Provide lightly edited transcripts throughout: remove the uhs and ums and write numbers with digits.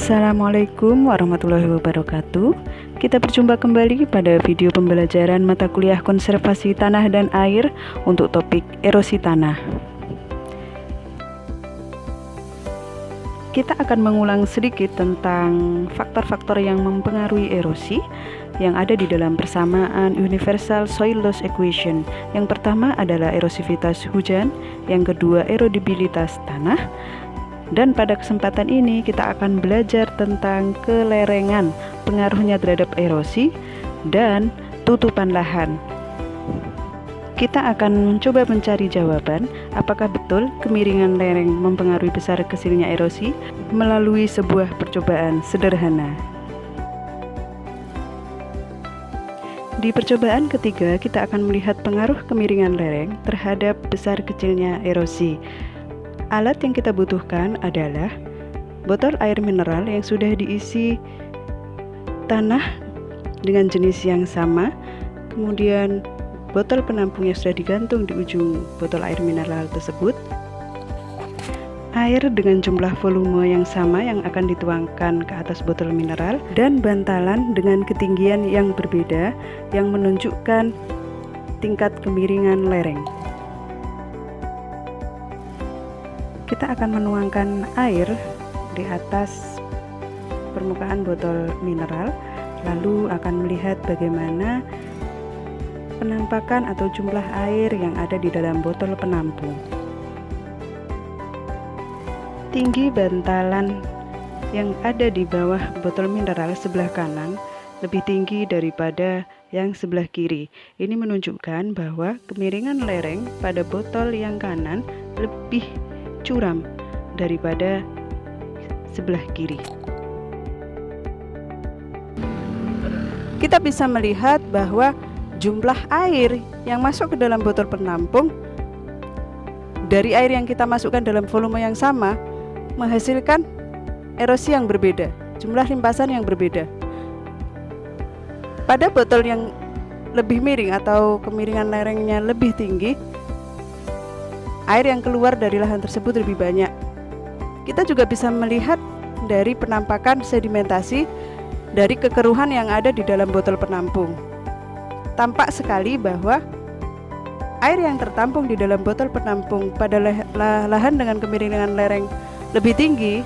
Assalamualaikum warahmatullahi wabarakatuh. Kita berjumpa kembali pada video pembelajaran mata kuliah konservasi tanah dan air untuk topik erosi tanah. Kita akan mengulang sedikit tentang faktor-faktor yang mempengaruhi erosi yang ada di dalam persamaan Universal Soil Loss Equation. Yang pertama adalah erosivitas hujan, yang kedua erodibilitas tanah. Dan pada kesempatan ini kita akan belajar tentang kelerengan, pengaruhnya terhadap erosi, dan tutupan lahan. Kita akan mencoba mencari jawaban apakah betul kemiringan lereng mempengaruhi besar kecilnya erosi melalui sebuah percobaan sederhana. Di percobaan ketiga kita akan melihat pengaruh kemiringan lereng terhadap besar kecilnya erosi. Alat yang kita butuhkan adalah botol air mineral yang sudah diisi tanah dengan jenis yang sama, kemudian botol penampung yang sudah digantung di ujung botol air mineral tersebut, air dengan jumlah volume yang sama yang akan dituangkan ke atas botol mineral, dan bantalan dengan ketinggian yang berbeda yang menunjukkan tingkat kemiringan lereng. Kita akan menuangkan air di atas permukaan botol mineral, lalu akan melihat bagaimana penampakan atau jumlah air yang ada di dalam botol penampung. Tinggi bantalan yang ada di bawah botol mineral sebelah kanan lebih tinggi daripada yang sebelah kiri. Ini menunjukkan bahwa kemiringan lereng pada botol yang kanan lebih curam daripada sebelah kiri. Kita bisa melihat bahwa jumlah air yang masuk ke dalam botol penampung dari air yang kita masukkan dalam volume yang sama menghasilkan erosi yang berbeda, jumlah limpasan yang berbeda. Pada botol yang lebih miring atau kemiringan lerengnya lebih tinggi, air yang keluar dari lahan tersebut lebih banyak. Kita juga bisa melihat dari penampakan sedimentasi dari kekeruhan yang ada di dalam botol penampung. Tampak sekali bahwa air yang tertampung di dalam botol penampung pada lahan dengan kemiringan lereng lebih tinggi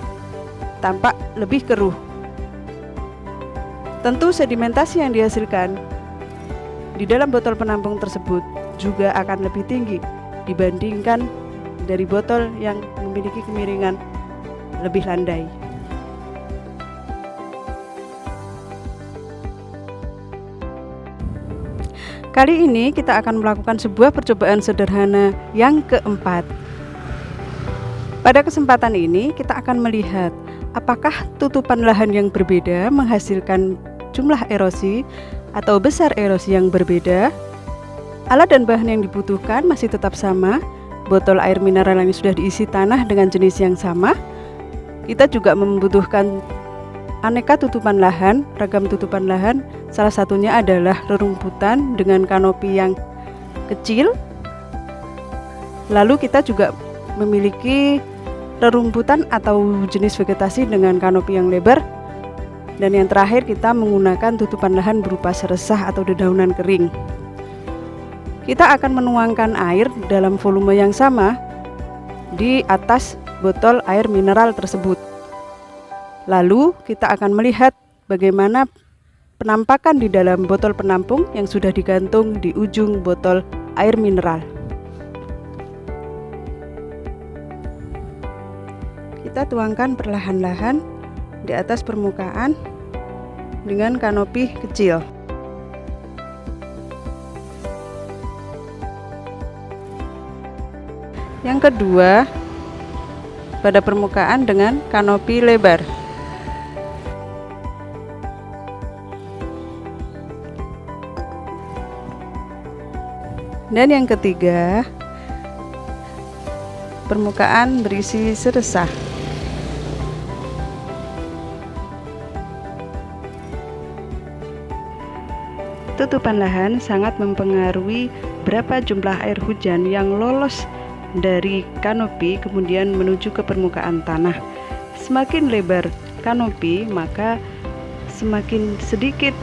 tampak lebih keruh. Tentu sedimentasi yang dihasilkan di dalam botol penampung tersebut juga akan lebih tinggi dibandingkan dari botol yang memiliki kemiringan lebih landai. Kali ini kita akan melakukan sebuah percobaan sederhana yang keempat. Pada kesempatan ini kita akan melihat apakah tutupan lahan yang berbeda menghasilkan jumlah erosi atau besar erosi yang berbeda. Alat dan bahan yang dibutuhkan masih tetap sama, botol air mineral yang sudah diisi tanah dengan jenis yang sama. Kita juga membutuhkan aneka tutupan lahan, ragam tutupan lahan. Salah satunya adalah rerumputan dengan kanopi yang kecil. Lalu kita juga memiliki rerumputan atau jenis vegetasi dengan kanopi yang lebar. Dan yang terakhir kita menggunakan tutupan lahan berupa seresah atau dedaunan kering. Kita akan menuangkan air dalam volume yang sama di atas botol air mineral tersebut. Lalu kita akan melihat bagaimana penampakan di dalam botol penampung yang sudah digantung di ujung botol air mineral. Kita tuangkan perlahan-lahan di atas permukaan dengan kanopi kecil. Yang kedua, pada permukaan dengan kanopi lebar. Dan yang ketiga, permukaan berisi seresah. Tutupan lahan sangat mempengaruhi berapa jumlah air hujan yang lolos dari kanopi kemudian menuju ke permukaan tanah. Semakin lebar kanopi, maka semakin sedikit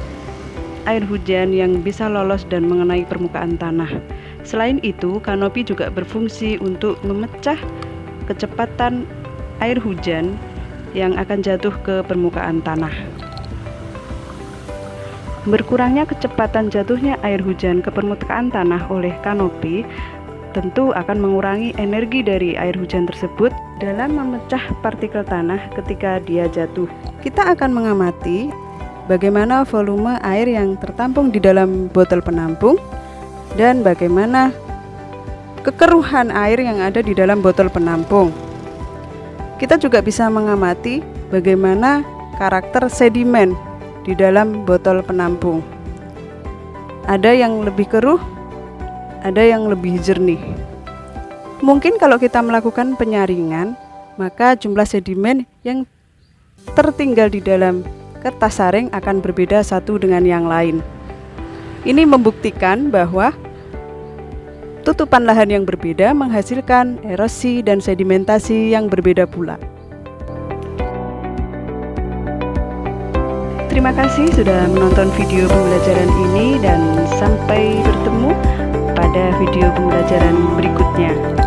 air hujan yang bisa lolos dan mengenai permukaan tanah. Selain itu, kanopi juga berfungsi untuk memecah kecepatan air hujan yang akan jatuh ke permukaan tanah. Berkurangnya kecepatan jatuhnya air hujan ke permukaan tanah oleh kanopi tentu akan mengurangi energi dari air hujan tersebut dalam memecah partikel tanah ketika dia jatuh. Kita akan mengamati bagaimana volume air yang tertampung di dalam botol penampung dan bagaimana kekeruhan air yang ada di dalam botol penampung. Kita juga bisa mengamati bagaimana karakter sedimen di dalam botol penampung. Ada yang lebih keruh, ada yang lebih jernih. Mungkin kalau kita melakukan penyaringan, maka jumlah sedimen yang tertinggal di dalam kertas saring akan berbeda satu dengan yang lain. Ini membuktikan bahwa tutupan lahan yang berbeda menghasilkan erosi dan sedimentasi yang berbeda pula. Terima kasih sudah menonton video pembelajaran ini dan sampai bertemu pada video pembelajaran berikutnya.